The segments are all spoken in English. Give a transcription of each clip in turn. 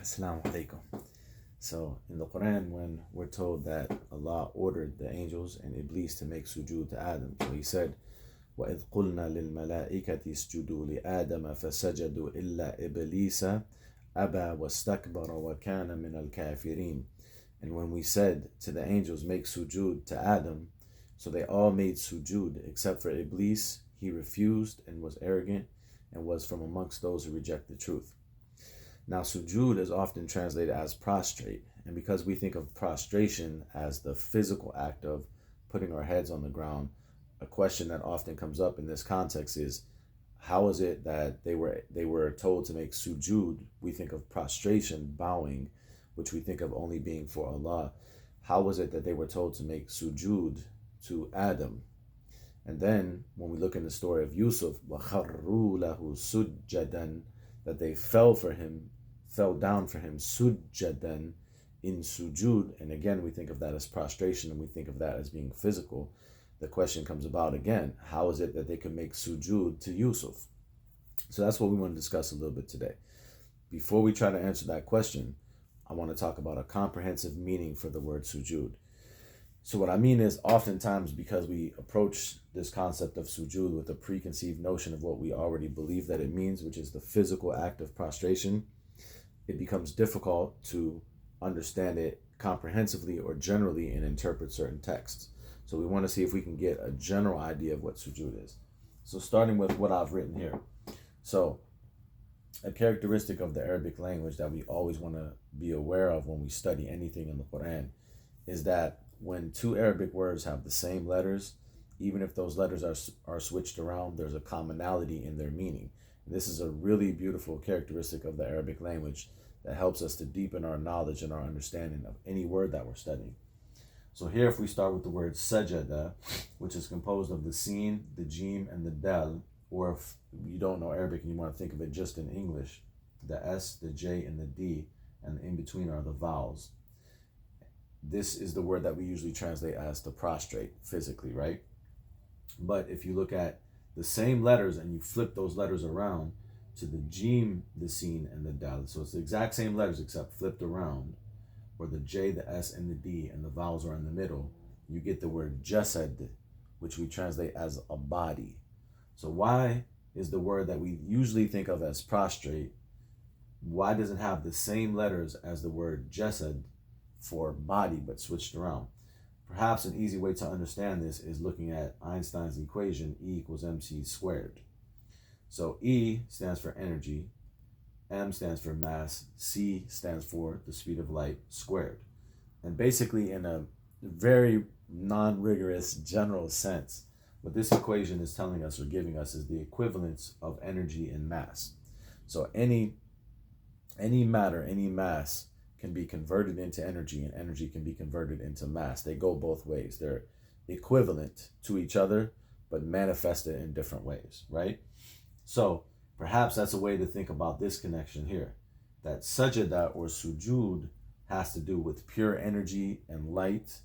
Assalamu alaikum. So in the Quran, when we're told that Allah ordered the angels and Iblis to make sujood to Adam, so he said, وَإِذْ قُلْنَا لِلْمَلَائِكَةِ اسْجُدُوا لِآدَمَ فَسَجَدُوا إِلَّا إِبْلِيسَ أَبَى وَاسْتَكْبَرَ وَكَانَ مِنَ الْكَافِرِينَ. And when we said to the angels, make sujood to Adam, so they all made sujood except for Iblis. He refused and was arrogant and was from amongst those who reject the truth. Now, sujood is often translated as prostrate, and because we think of prostration as the physical act of putting our heads on the ground, a question that often comes up in this context is, how is it that they were told to make sujood? We think of prostration, bowing, which we think of only being for Allah. How was it that they were told to make sujood to Adam? And then when we look in the story of Yusuf, وَخَرُّوا لَهُ سُجَّدًا, that they fell down for him, sujjadan, in sujud, and again we think of that as prostration and we think of that as being physical. The question comes about again, how is it that they could make sujud to Yusuf? So that's what we want to discuss a little bit today. Before we try to answer that question, I want to talk about a comprehensive meaning for the word sujud. So what I mean is, oftentimes because we approach this concept of sujud with a preconceived notion of what we already believe that it means, which is the physical act of prostration, it becomes difficult to understand it comprehensively or generally and interpret certain texts. So we want to see if we can get a general idea of what sujud is. So starting with what I've written here. So a characteristic of the Arabic language that we always want to be aware of when we study anything in the Quran is that when two Arabic words have the same letters, even if those letters are switched around, there's a commonality in their meaning. This is a really beautiful characteristic of the Arabic language that helps us to deepen our knowledge and our understanding of any word that we're studying. So here, if we start with the word sajada, which is composed of the sin, the jim, and the dal, or if you don't know Arabic and you want to think of it just in English, the S, the J, and the D, and in between are the vowels. This is the word that we usually translate as to prostrate physically, right? But if you look at the same letters and you flip those letters around to the jim, the sin, and the dal, so it's the exact same letters except flipped around, or the J, the S, and the D, and the vowels are in the middle, you get the word jasad, which we translate as a body. So why is the word that we usually think of as prostrate, why does it have the same letters as the word jasad for body but switched around? Perhaps an easy way to understand this is looking at Einstein's equation, E equals mc squared. So E stands for energy, M stands for mass, C stands for the speed of light squared. And basically, in a very non-rigorous general sense, what this equation is telling us or giving us is the equivalence of energy and mass. So any matter, any mass can be converted into energy, and energy can be converted into mass. They go both ways. They're equivalent to each other, but manifested in different ways, right? So perhaps that's a way to think about this connection here, that sajada or sujud has to do with pure energy and light,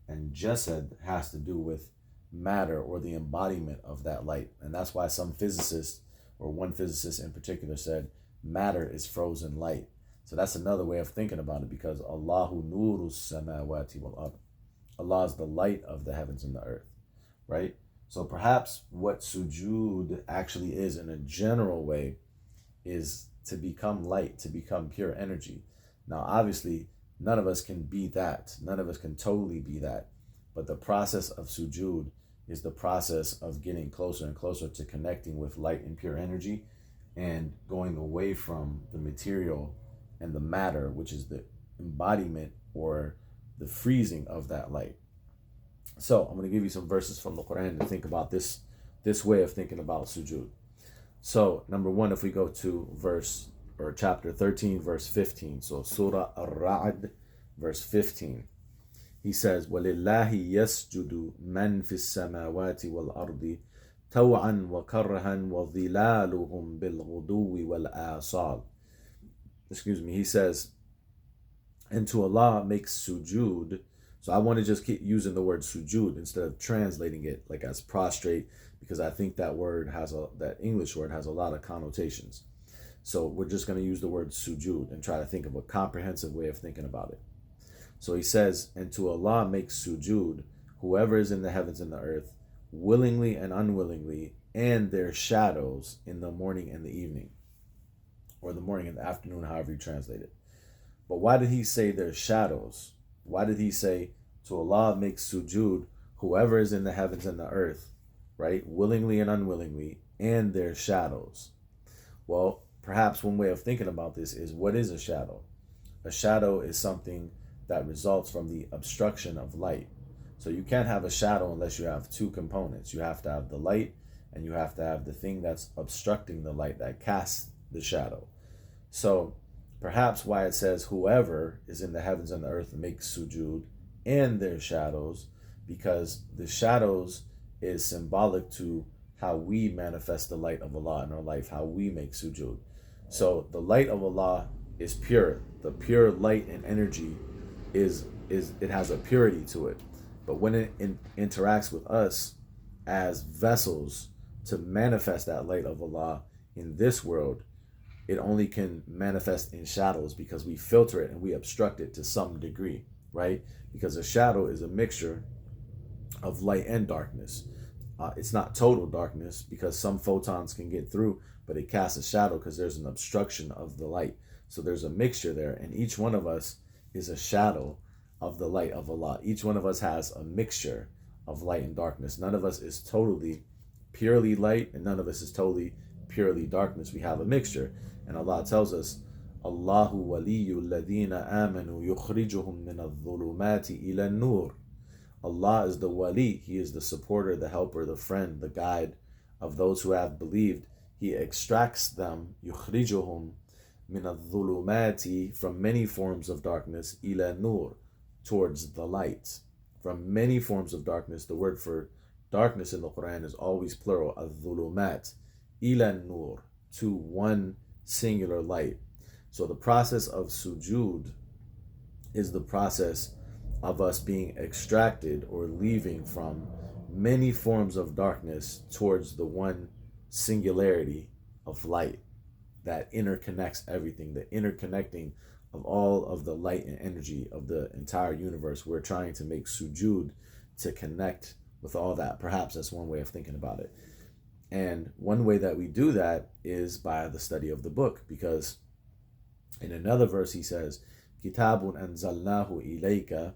and jasad has to do with matter or the embodiment of that light. And that's why some physicists, or one physicist in particular, said matter is frozen light. So that's another way of thinking about it, because Allahu nuru samawati wal ard. Allah is the light of the heavens and the earth, right? So perhaps what sujud actually is in a general way is to become light, to become pure energy. Now, obviously, none of us can be that. None of us can totally be that. But the process of sujud is the process of getting closer and closer to connecting with light and pure energy and going away from the material and the matter, which is the embodiment or the freezing of that light. So I'm going to give you some verses from the Quran to think about this way of thinking about sujud. So number one, if we go to verse or chapter 13, verse 15. So Surah Ar-Ra'd, verse 15. He says, وَلِلَّهِ يَسْجُدُ مَنْ فِي السَّمَاوَاتِ وَالْأَرْضِ تَوْعًا وَكَرْهًا وَظِلَالُهُمْ بِالْغُدُوِّ وَالْآصَالِ. He says, and to Allah makes sujud. So I want to just keep using the word sujud instead of translating it like as prostrate, because I think that word that English word has a lot of connotations. So we're just going to use the word sujud and try to think of a comprehensive way of thinking about it. So he says, and to Allah makes sujud whoever is in the heavens and the earth, willingly and unwillingly, and their shadows in the morning and the evening, or the morning and the afternoon, however you translate it. But why did he say their shadows? Why did he say, to Allah makes sujud whoever is in the heavens and the earth, right? Willingly and unwillingly, and their shadows. Well, perhaps one way of thinking about this is, what is a shadow? A shadow is something that results from the obstruction of light. So you can't have a shadow unless you have two components. You have to have the light, and you have to have the thing that's obstructing the light, that casts the shadow. So perhaps why it says whoever is in the heavens and the earth makes sujud and their shadows, because the shadows is symbolic to how we manifest the light of Allah in our life, how we make sujud. So the light of Allah is pure. The pure light and energy is it has a purity to it. But when it interacts with us as vessels to manifest that light of Allah in this world, it only can manifest in shadows because we filter it and we obstruct it to some degree, right? Because a shadow is a mixture of light and darkness. It's not total darkness because some photons can get through, but it casts a shadow because there's an obstruction of the light. So there's a mixture there, and each one of us is a shadow of the light of Allah. Each one of us has a mixture of light and darkness. None of us is totally purely light, and none of us is totally purely darkness. We have a mixture. And Allah tells us, Allahu waliyyu alladhina amanu yukhrijuhum min adh-dhulumati ila an-nur. Allah is the wali. He is the supporter, the helper, the friend, the guide of those who have believed. He extracts them, yukhrijuhum min adh-dhulumati, from many forms of darkness, ila nur, towards the light. From many forms of darkness. The word for darkness in the Quran is always plural, adh-dhulumat, ila nur, to one singular light. So the process of sujud is the process of us being extracted or leaving from many forms of darkness towards the one singularity of light that interconnects everything, the interconnecting of all of the light and energy of the entire universe. We're trying to make sujud to connect with all that. Perhaps that's one way of thinking about it. And one way that we do that is by the study of the book, because in another verse he says, Kitabun anzalnahu ilayka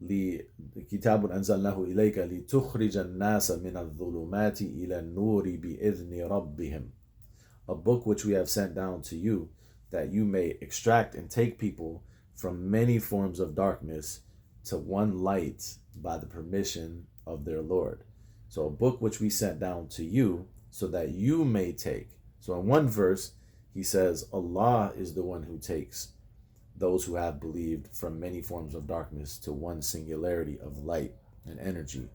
كتاب أنزلناه إليك لتخرج الناس من الظلمات إلى النور بإذن ربهم. A book which we have sent down to you, that you may extract and take people from many forms of darkness to one light by the permission of their Lord. So a book which we sent down to you so that you may take. So in one verse, he says Allah is the one who takes those who have believed from many forms of darkness to one singularity of light and energy.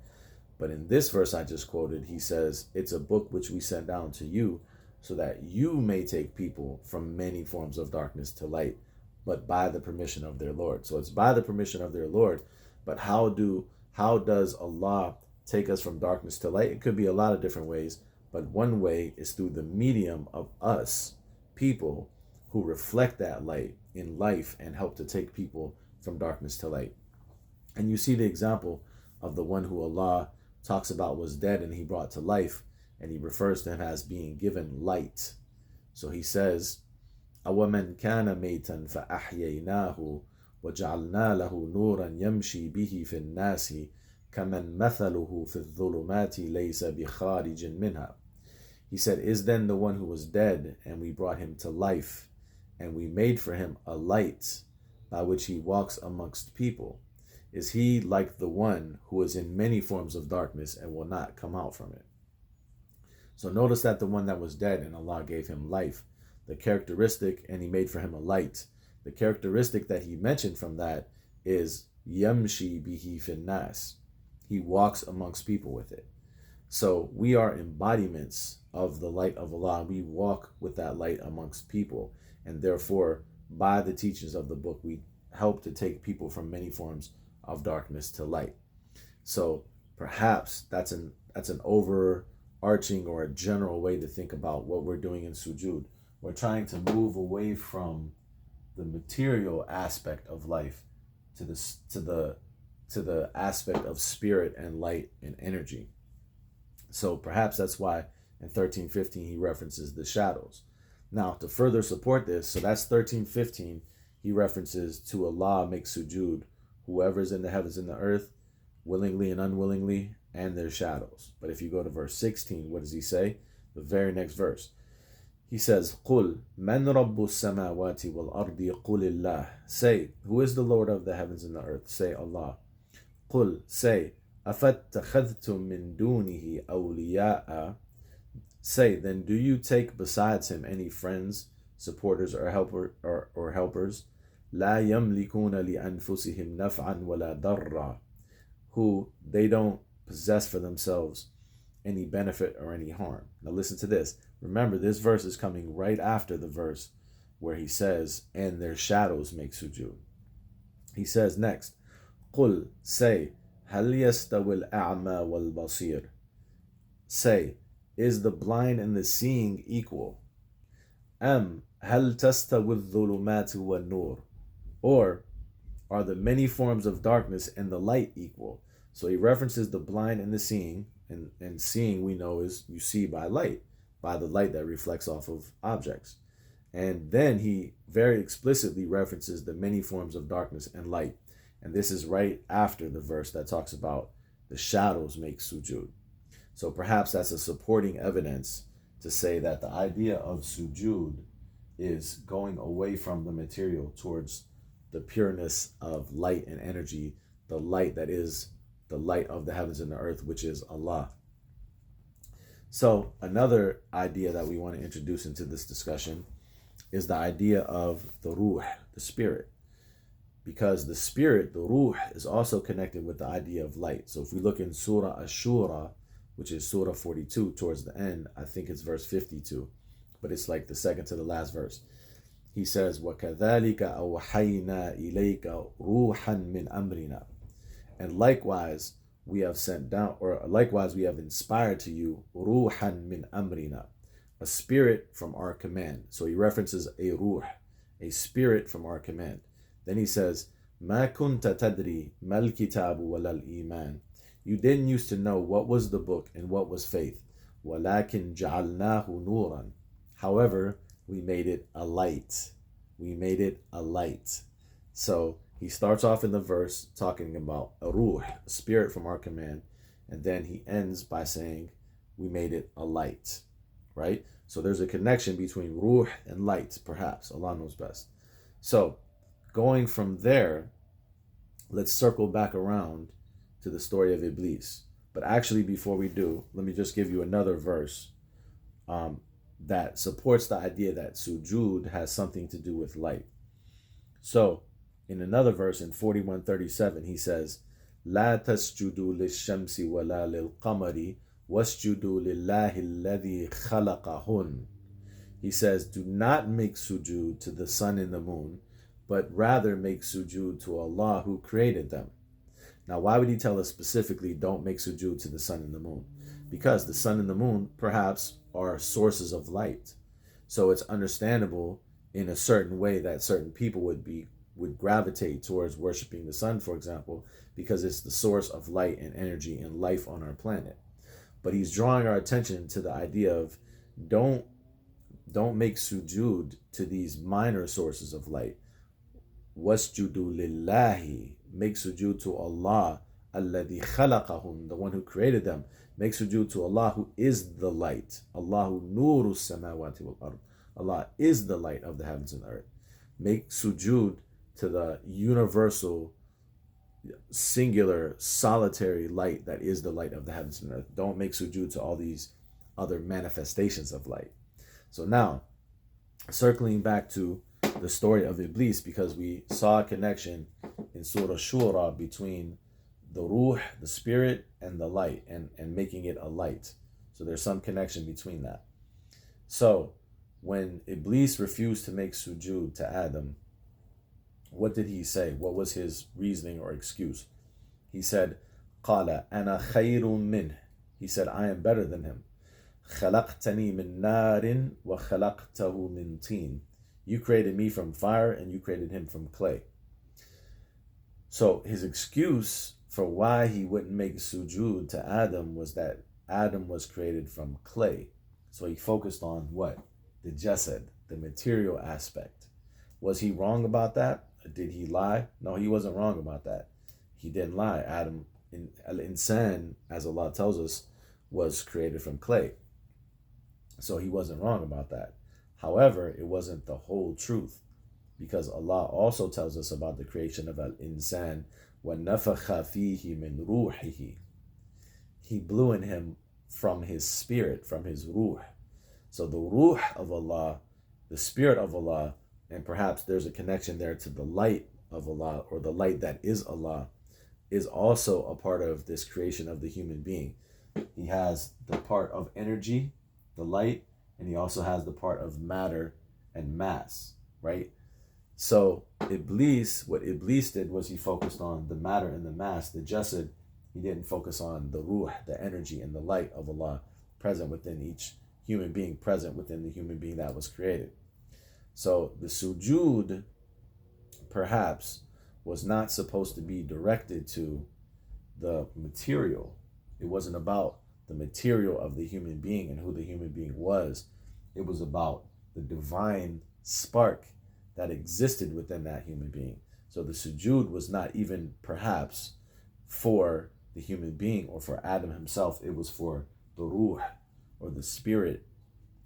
But in this verse I just quoted, he says, it's a book which we sent down to you so that you may take people from many forms of darkness to light, but by the permission of their Lord. So it's by the permission of their Lord. But how does Allah take us from darkness to light? It could be a lot of different ways, but one way is through the medium of us, people who reflect that light in life and help to take people from darkness to light. And you see the example of the one who Allah talks about was dead and he brought to life, and he refers to him as being given light. So he says, أَوَمَنْ كَانَ مَيْتًا فَأَحْيَيْنَاهُ وَجَعَلْنَا لَهُ نُورًا يَمْشِي بِهِ فِي النَّاسِ كَمَنْ مَثَلُهُ فِي الظُّلُمَاتِ لَيْسَ بِخَارِجٍ مِنْهَا. He said, is then the one who was dead and we brought him to life, and we made for him a light by which he walks amongst people, is he like the one who is in many forms of darkness and will not come out from it? So notice that the one that was dead and Allah gave him life, the characteristic, and he made for him a light. The characteristic that he mentioned from that is yamshi bihi fin nas. He walks amongst people with it. So we are embodiments of the light of Allah. We walk with that light amongst people. And therefore, by the teachings of the book, we help to take people from many forms of darkness to light. So perhaps that's an overarching or a general way to think about what we're doing in sujud. we're trying to move away from the material aspect of life to the aspect of spirit and light and energy. So perhaps that's why in 13:15 he references the shadows. Now, to further support this, so that's 13:15, he references to Allah makes sujud, whoever is in the heavens and the earth, willingly and unwillingly, and their shadows. But if you go to verse 16, what does he say? The very next verse. He says, قُلْ مَنْ رَبُّ السَّمَاوَاتِ وَالْأَرْضِ قُلِ اللَّهِ. Say, who is the Lord of the heavens and the earth? Say, Allah. قُلْ, say, أَفَاتَّخَذْتُم مِّن دُونِهِ أَوْلِيَاءَ. Say, then do you take besides him any friends, supporters, or helpers? لَا يَمْلِكُونَ لِأَنفُسِهِمْ نَفْعًا وَلَا ضَرًّا. Who they don't possess for themselves any benefit or any harm. Now listen to this. Remember, this verse is coming right after the verse where he says, and their shadows make sujud. He says next, قُلْ, say, هَلْ يَسْتَوِي الْأَعْمَى وَالْبَصِيرُ. Say, is the blind and the seeing equal? أَمْ هَلْ تَسْتَوِي الظُّلُمَاتُ وَالنُّورُ. Or are the many forms of darkness and the light equal? So he references the blind and the seeing, and seeing we know is you see by light, by the light that reflects off of objects. And then he very explicitly references the many forms of darkness and light. And this is right after the verse that talks about the shadows make sujud. So perhaps that's a supporting evidence to say that the idea of sujud is going away from the material towards the pureness of light and energy, the light that is the light of the heavens and the earth, which is Allah. So another idea that we want to introduce into this discussion is the idea of the ruh, the spirit. Because the spirit, the ruh, is also connected with the idea of light. So if we look in Surah Ash-Shura, which is Surah 42, towards the end, I think it's verse 52, but it's like the second to the last verse. He says, وَكَذَلِكَ أَوْحَيْنَا إِلَيْكَ رُوحًا مِّنْ أَمْرِنَا. And likewise, we have sent down, or likewise, we have inspired to you, ruhan min amrina, a spirit from our command. So he references a ruh, a spirit from our command. Then he says, ما كنت تدري ما الكتاب ولا الإيمان. You didn't used to know what was the book and what was faith. ولكن جعلناه نورا. However, we made it a light. We made it a light. So he starts off in the verse talking about a ruh, a spirit from our command, and then he ends by saying, we made it a light, right? So there's a connection between ruh and light, perhaps. Allah knows best. So going from there, let's circle back around to the story of Iblis. But actually, before we do, let me just give you another verse that supports the idea that sujud has something to do with light. So in another verse in 41:37, he says, لا تسجدوا للشمس ولا للقمر واسجدوا لله الذي خلقهن. He says, do not make sujud to the sun and the moon, but rather make sujud to Allah who created them. Now, why would he tell us specifically don't make sujud to the sun and the moon? Because the sun and the moon perhaps are sources of light. So it's understandable in a certain way that certain people would gravitate towards worshiping the sun, for example, because it's the source of light and energy and life on our planet. But he's drawing our attention to the idea of don't make sujud to these minor sources of light. Wasjudu lillahi, make sujud to Allah, alladhi khalaqahum, the one who created them. Make sujud to Allah who is the light. Allahu nuru samawati wal ard. Allah is the light of the heavens and the earth. Make sujud to the universal, singular, solitary light that is the light of the heavens and earth. Don't make sujud to all these other manifestations of light. So now, circling back to the story of Iblis, because we saw a connection in Surah Shura between the ruh, the spirit, and the light, and making it a light. So there's some connection between that. So when Iblis refused to make sujud to Adam, what did he say? What was his reasoning or excuse? He said, قَالَ أَنَا خَيْرٌ مِّنْهُ. He said, I am better than him. خلقتني من نار وخلقته من طين. You created me from fire and you created him from clay. So his excuse for why he wouldn't make sujud to Adam was that Adam was created from clay. So he focused on what? The jasad, the material aspect. Was he wrong about that? Or did he lie? No, he wasn't wrong about that. He didn't lie. Adam, al-insan, as Allah tells us, was created from clay. So he wasn't wrong about that. However, it wasn't the whole truth, because Allah also tells us about the creation of al-insan, وَنَفَخَ فِيهِ مِنْ رُوحِهِ. He blew in him from his spirit, from his ruh. So the ruh of Allah, the spirit of Allah, and perhaps there's a connection there to the light of Allah, or the light that is Allah, is also a part of this creation of the human being. He has the part of energy, the light, and he also has the part of matter and mass, right? So Iblis, what Iblis did was he focused on the matter and the mass, the jasad. He didn't focus on the ruh, the energy and the light of Allah present within each human being, present within the human being that was created. So the sujud perhaps was not supposed to be directed to the material. It wasn't about the material of the human being and who the human being was. It was about the divine spark that existed within that human being. So the sujud was not even perhaps for the human being or for Adam himself. It was for the ruh, or the spirit,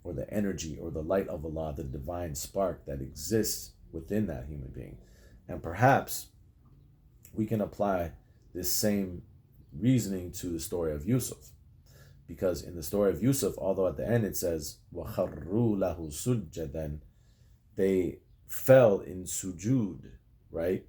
or the energy, or the light of Allah, the divine spark that exists within that human being. And perhaps we can apply this same reasoning to the story of Yusuf. Because in the story of Yusuf, although at the end it says, وَخَرُّوا لَهُ سُجَّدًا, they fell in sujud, right?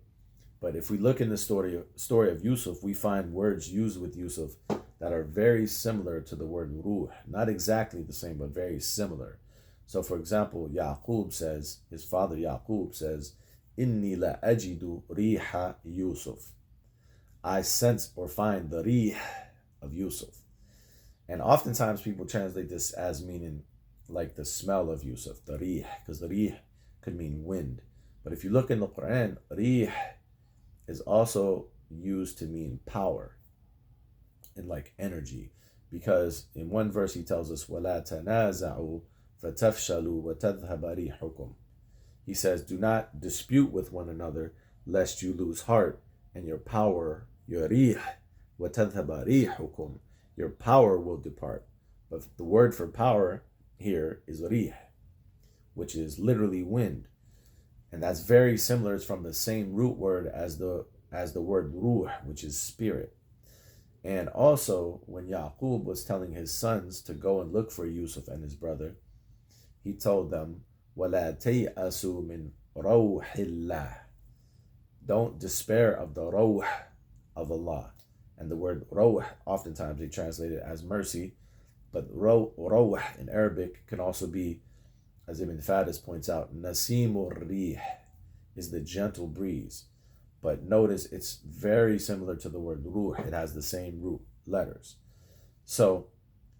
But if we look in the story of Yusuf, we find words used with Yusuf that are very similar to the word ruh. Not exactly the same, but very similar. So for example, Yaqub says, his father Yaqub says, Inni la ajidu riha Yusuf. I sense or find the rih of Yusuf. And oftentimes people translate this as meaning like the smell of Yusuf, the rih, because the rih could mean wind. But if you look in the Quran, rih is also used to mean power and like energy. Because in one verse he tells us, وَلَا تَنَازَعُوا فَتَفْشَلُوا وَتَذْهَبَ رِيحُكُمْ. He says, do not dispute with one another, lest you lose heart and your power, your rih, وَتَذْهَبَ رِيحُكُمْ, your power will depart. But the word for power here is rih, which is literally wind. And that's very similar. It's from the same root word as the word ruh, which is spirit. And also, when Yaqub was telling his sons to go and look for Yusuf and his brother, he told them, وَلَا تَيْأَسُوا مِنْ رَوْحِ اللَّهِ. Don't despair of the rawh of Allah. And the word rawh, oftentimes they translate it as mercy, but rawh in Arabic can also be, as Ibn Fadis points out, nasimur rih is the gentle breeze. But notice it's very similar to the word ruh. It has the same root letters. So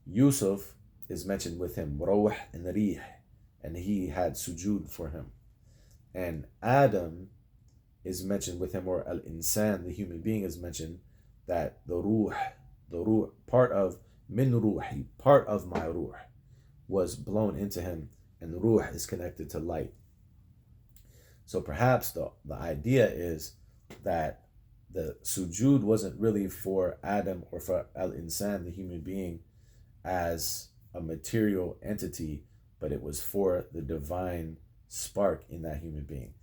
Yusuf is mentioned with him, rawh and rih, and he had sujud for him. And Adam is mentioned with him, or al-insan, the human being, is mentioned that the ruh, part of min ruhi, part of my ruh, was blown into him, and the ruh is connected to light. So perhaps the idea is that the sujud wasn't really for Adam or for al-insan, the human being, as a material entity, but it was for the divine spark in that human being.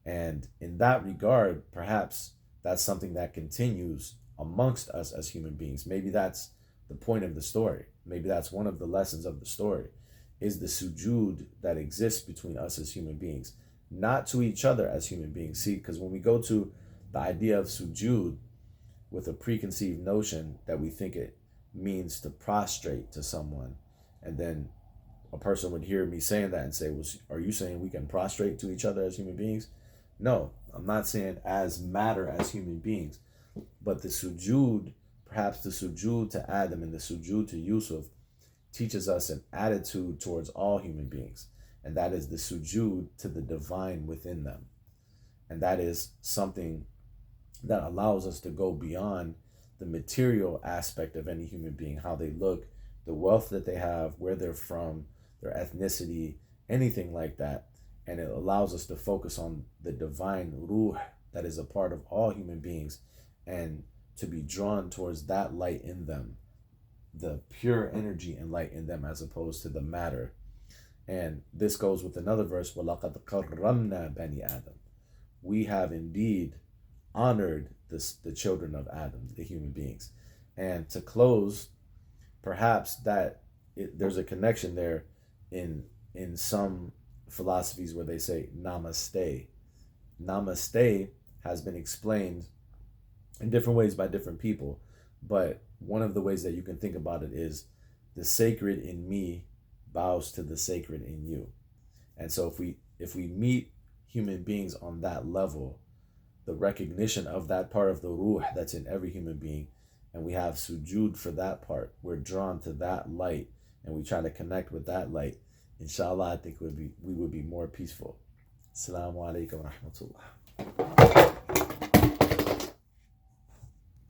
And in that regard, perhaps that's something that continues amongst us as human beings. Maybe that's the point of the story. Maybe that's one of the lessons of the story, is the sujud that exists between us as human beings, not to each other as human beings. See, because when we go to the idea of sujud with a preconceived notion that we think it means to prostrate to someone, and then a person would hear me saying that and say, well, are you saying we can prostrate to each other as human beings? No, I'm not saying as matter, as human beings, but the sujud, perhaps the sujud to Adam and the sujud to Yusuf, teaches us an attitude towards all human beings, and that is the sujud to the divine within them. And that is something that allows us to go beyond the material aspect of any human being, how they look, the wealth that they have, where they're from, their ethnicity, anything like that. And it allows us to focus on the divine ruh that is a part of all human beings, and to be drawn towards that light in them, the pure energy and light in them, as opposed to the matter. And this goes with another verse, وَلَقَدْ كَرَّمْنَا بَنِي آدَمَ. We have indeed honored the children of Adam, the human beings. And to close, perhaps that there's a connection there in some philosophies where they say namaste. Namaste has been explained in different ways by different people, but one of the ways that you can think about it is the sacred in me bows to the sacred in you. And so if we meet human beings on that level, the recognition of that part of the ruh that's in every human being, and we have sujud for that part, we're drawn to that light, and we try to connect with that light, inshallah, I think we would be more peaceful. Assalamu alaikum wa rahmatullah.